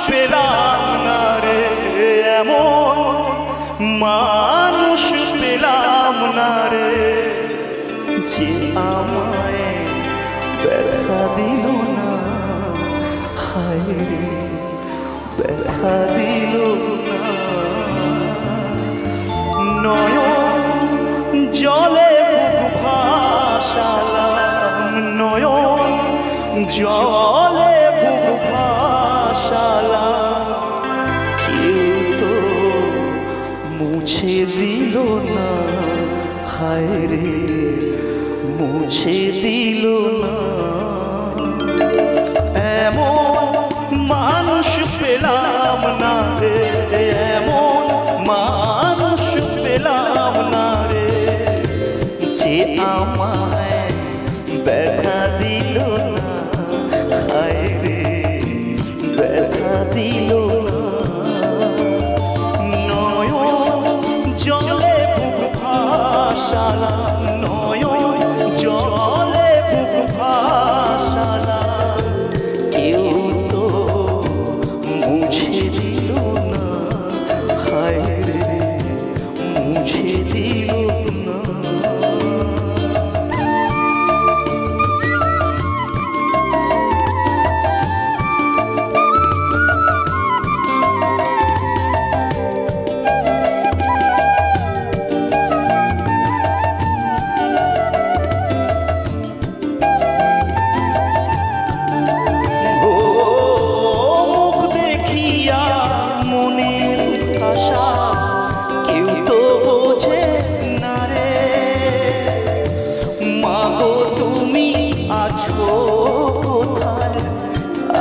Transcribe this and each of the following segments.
পেলাম না রে, এমন মানুষ পেলাম না রে, যে আমায় ব্যথা দিল না, হায় রে ব্যথা দিল না। নয়ন জলে বুক ভাসালাম, নয়ন জলে বুক ভাসালাম, কেউ তো মুছে দিল না, হায় রে মুছে দিল না। এমন মানুষ পেলাম না রে, এমন মানুষ পেলাম না রে, যে আমায় ব্যথা দিল না, হায় রে ব্যথা দিল না। নয়ন জলে বুক ভাসালাম, নয়ন জলে বুক ভাসালাম, কেউ তো মুছে দিল না, হায় রে মুছে দিল না।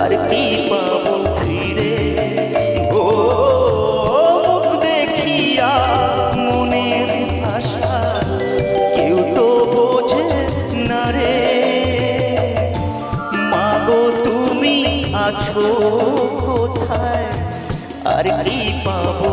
আর কি পাবো ফিরে, ও দেখিয়া মনের আশা কেউ তো বোঝে না রে, মাগো তুমি আছো কোথায়, আর কি পাবো